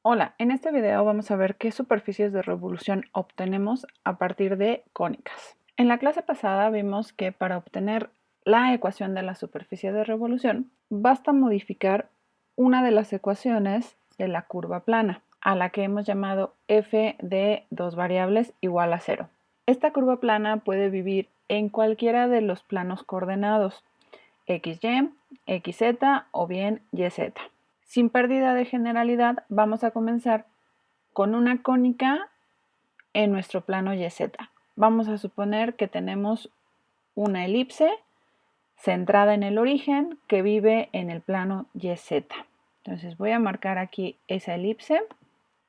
Hola, en este video vamos a ver qué superficies de revolución obtenemos a partir de cónicas. En la clase pasada vimos que para obtener la ecuación de la superficie de revolución basta modificar una de las ecuaciones de la curva plana, a la que hemos llamado f de dos variables igual a 0. Esta curva plana puede vivir en cualquiera de los planos coordenados, xy, xz o bien yz. Sin pérdida de generalidad, vamos a comenzar con una cónica en nuestro plano YZ. Vamos a suponer que tenemos una elipse centrada en el origen que vive en el plano YZ. Entonces voy a marcar aquí esa elipse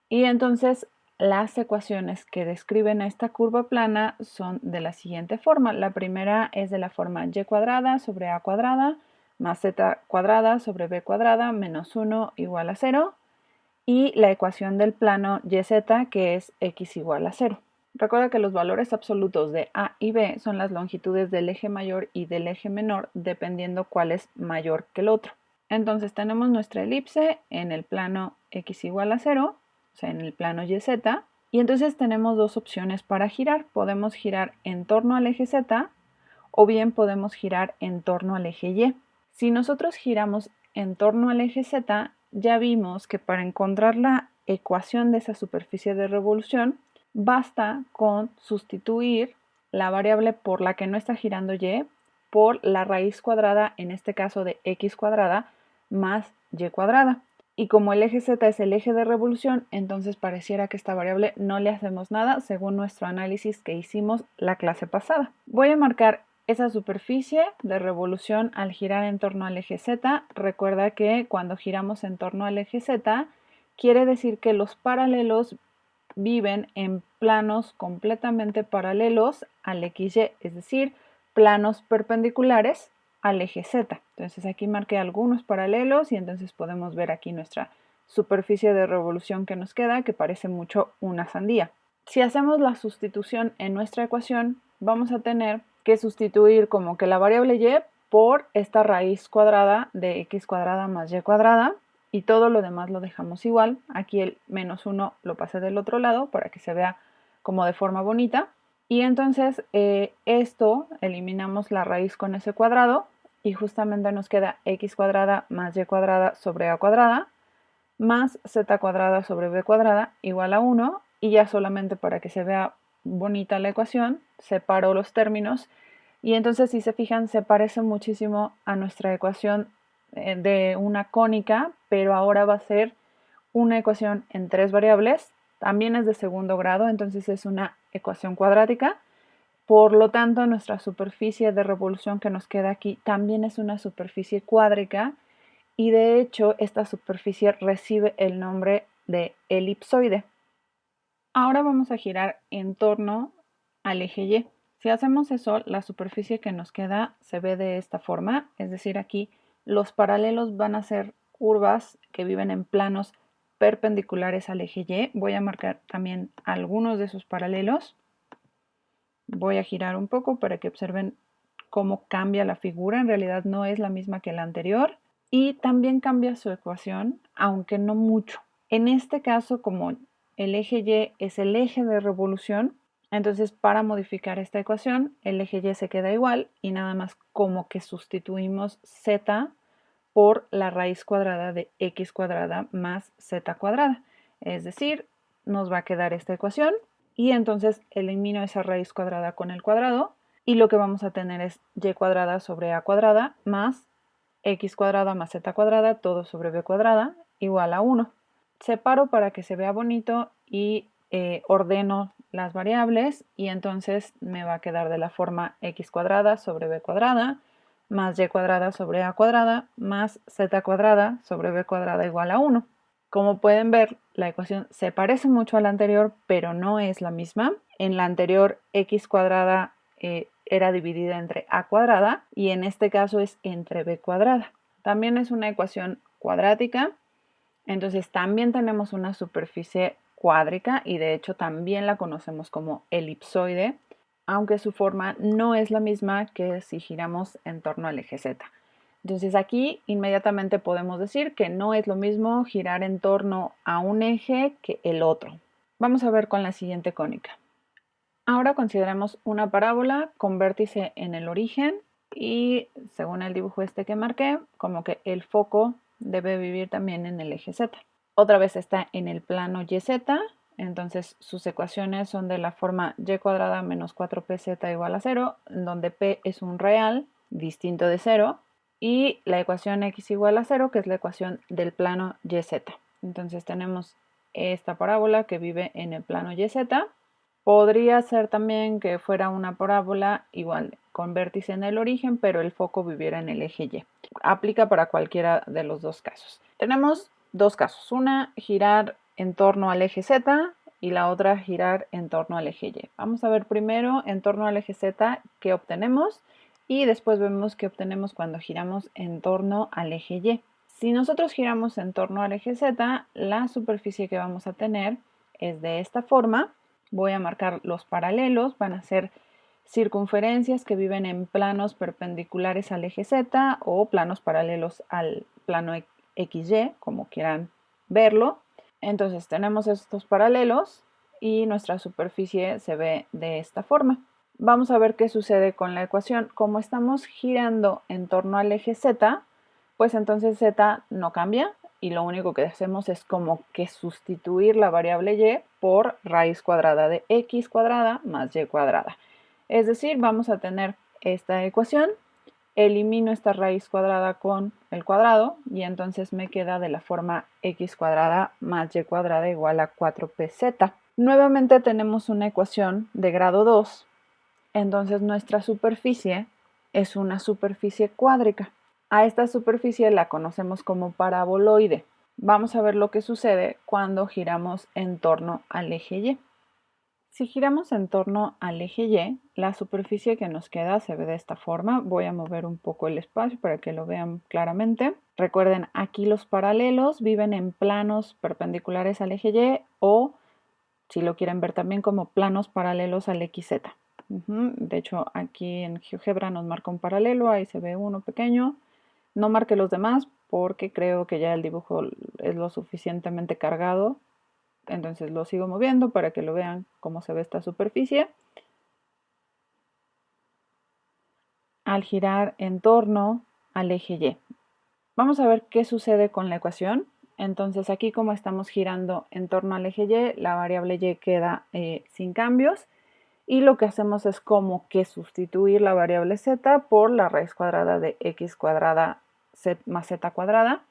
y entonces las ecuaciones que describen esta curva plana son de la siguiente forma. La primera es de la forma y cuadrada sobre a cuadrada más z cuadrada sobre b cuadrada menos 1 igual a 0. Y la ecuación del plano YZ, que es x igual a 0. Recuerda que los valores absolutos de A y B son las longitudes del eje mayor y del eje menor, dependiendo cuál es mayor que el otro. Entonces tenemos nuestra elipse en el plano x igual a 0, o sea, en el plano YZ, y entonces tenemos dos opciones para girar. Podemos girar en torno al eje Z o bien podemos girar en torno al eje Y. Si nosotros giramos en torno al eje Z, ya vimos que para encontrar la ecuación de esa superficie de revolución, basta con sustituir la variable por la que no está girando y por la raíz cuadrada, en este caso de x cuadrada, más y cuadrada. Y como el eje z es el eje de revolución, entonces pareciera que esta variable no le hacemos nada según nuestro análisis que hicimos la clase pasada. Voy a marcar esa superficie de revolución al girar en torno al eje z. Recuerda que cuando giramos en torno al eje z, quiere decir que los paralelos viven en planos completamente paralelos al XY, es decir, planos perpendiculares al eje Z. Entonces aquí marqué algunos paralelos y entonces podemos ver aquí nuestra superficie de revolución que nos queda, que parece mucho una sandía. Si hacemos la sustitución en nuestra ecuación, vamos a tener que sustituir como que la variable y por esta raíz cuadrada de x cuadrada más y cuadrada, y todo lo demás lo dejamos igual. Aquí el menos 1 lo pasé del otro lado para que se vea como de forma bonita. Y entonces esto eliminamos la raíz con ese cuadrado y justamente nos queda x cuadrada más y cuadrada sobre a cuadrada más z cuadrada sobre b cuadrada igual a 1, y ya solamente para que se vea bonita la ecuación separo los términos y entonces si se fijan se parece muchísimo a nuestra ecuación de una cónica, pero ahora va a ser una ecuación en tres variables. También es de segundo grado, entonces es una ecuación cuadrática. Por lo tanto, nuestra superficie de revolución que nos queda aquí también es una superficie cuádrica, y de hecho esta superficie recibe el nombre de elipsoide. Ahora vamos a girar en torno al eje Y. Si hacemos eso, la superficie que nos queda se ve de esta forma, es decir, aquí los paralelos van a ser curvas que viven en planos perpendiculares al eje Y. Voy a marcar también algunos de esos paralelos. Voy a girar un poco para que observen cómo cambia la figura. En realidad no es la misma que la anterior. Y también cambia su ecuación, aunque no mucho. En este caso, como el eje Y es el eje de revolución, entonces para modificar esta ecuación, el eje Y se queda igual y nada más como que sustituimos z por la raíz cuadrada de x cuadrada más z cuadrada. Es decir, nos va a quedar esta ecuación y entonces elimino esa raíz cuadrada con el cuadrado y lo que vamos a tener es y cuadrada sobre a cuadrada más x cuadrada más z cuadrada, todo sobre b cuadrada, igual a 1. Separo para que se vea bonito y ordeno las variables y entonces me va a quedar de la forma x cuadrada sobre b cuadrada más y cuadrada sobre a cuadrada más z cuadrada sobre b cuadrada igual a 1. Como pueden ver, la ecuación se parece mucho a la anterior, pero no es la misma. En la anterior, x cuadrada era dividida entre a cuadrada y en este caso es entre b cuadrada. También es una ecuación cuadrática, entonces también tenemos una superficie cuádrica y de hecho también la conocemos como elipsoide, aunque su forma no es la misma que si giramos en torno al eje Z. Entonces aquí inmediatamente podemos decir que no es lo mismo girar en torno a un eje que el otro. Vamos a ver con la siguiente cónica. Ahora consideremos una parábola con vértice en el origen y según el dibujo este que marqué, como que el foco debe vivir también en el eje Z. Otra vez está en el plano YZ, entonces sus ecuaciones son de la forma y cuadrada menos 4pz igual a 0, donde p es un real distinto de 0, y la ecuación x igual a 0, que es la ecuación del plano YZ. Entonces tenemos esta parábola que vive en el plano YZ. Podría ser también que fuera una parábola igual con vértice en el origen, pero el foco viviera en el eje Y. Aplica para cualquiera de los dos casos. Tenemos dos casos, una girar en torno al eje Z y la otra girar en torno al eje Y. Vamos a ver primero en torno al eje Z qué obtenemos y después vemos qué obtenemos cuando giramos en torno al eje Y. Si nosotros giramos en torno al eje Z, la superficie que vamos a tener es de esta forma. Voy a marcar los paralelos, van a ser circunferencias que viven en planos perpendiculares al eje Z o planos paralelos al plano XY, como quieran verlo. Entonces tenemos estos paralelos y nuestra superficie se ve de esta forma. Vamos a ver qué sucede con la ecuación. Como estamos girando en torno al eje Z, pues entonces Z no cambia y lo único que hacemos es como que sustituir la variable y por raíz cuadrada de x cuadrada más y cuadrada. Es decir, vamos a tener esta ecuación, elimino esta raíz cuadrada con el cuadrado y entonces me queda de la forma x cuadrada más y cuadrada igual a 4pz. Nuevamente tenemos una ecuación de grado 2, entonces nuestra superficie es una superficie cuádrica. A esta superficie la conocemos como paraboloide. Vamos a ver lo que sucede cuando giramos en torno al eje Y. Si giramos en torno al eje Y, la superficie que nos queda se ve de esta forma. Voy a mover un poco el espacio para que lo vean claramente. Recuerden, aquí los paralelos viven en planos perpendiculares al eje Y o, si lo quieren ver también, como planos paralelos al XZ. De hecho, aquí en GeoGebra nos marca un paralelo, ahí se ve uno pequeño. No marque los demás porque creo que ya el dibujo es lo suficientemente cargado. Entonces lo sigo moviendo para que lo vean cómo se ve esta superficie. Al girar en torno al eje Y. Vamos a ver qué sucede con la ecuación. Entonces aquí como estamos girando en torno al eje Y, la variable Y queda sin cambios. Y lo que hacemos es como que sustituir la variable z por la raíz cuadrada de x cuadrada más z cuadrada.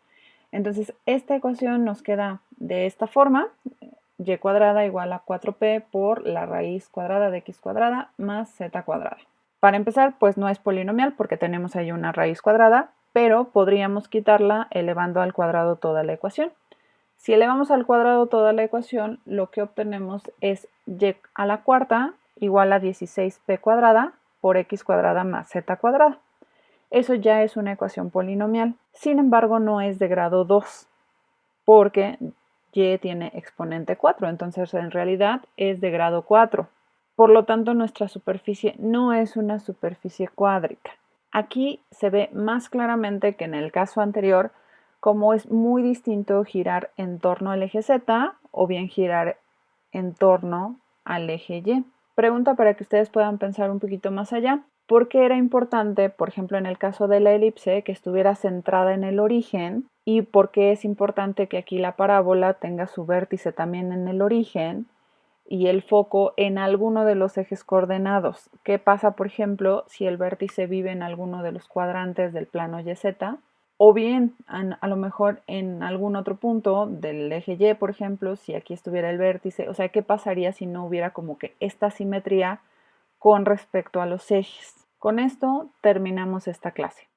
Entonces esta ecuación nos queda de esta forma, y cuadrada igual a 4p por la raíz cuadrada de x cuadrada más z cuadrada. Para empezar, pues no es polinomial porque tenemos ahí una raíz cuadrada, pero podríamos quitarla elevando al cuadrado toda la ecuación. Si elevamos al cuadrado toda la ecuación, lo que obtenemos es y a la cuarta igual a 16p cuadrada por x cuadrada más z cuadrada. Eso ya es una ecuación polinomial. Sin embargo, no es de grado 2 porque y tiene exponente 4, entonces en realidad es de grado 4. Por lo tanto, nuestra superficie no es una superficie cuádrica. Aquí se ve más claramente que en el caso anterior cómo es muy distinto girar en torno al eje Z o bien girar en torno al eje Y. Pregunta para que ustedes puedan pensar un poquito más allá. ¿Por qué era importante, por ejemplo, en el caso de la elipse, que estuviera centrada en el origen? ¿Y por qué es importante que aquí la parábola tenga su vértice también en el origen y el foco en alguno de los ejes coordenados? ¿Qué pasa, por ejemplo, si el vértice vive en alguno de los cuadrantes del plano YZ? O bien, a lo mejor en algún otro punto del eje Y, por ejemplo, si aquí estuviera el vértice. O sea, ¿qué pasaría si no hubiera como que esta simetría con respecto a los ejes? Con esto terminamos esta clase.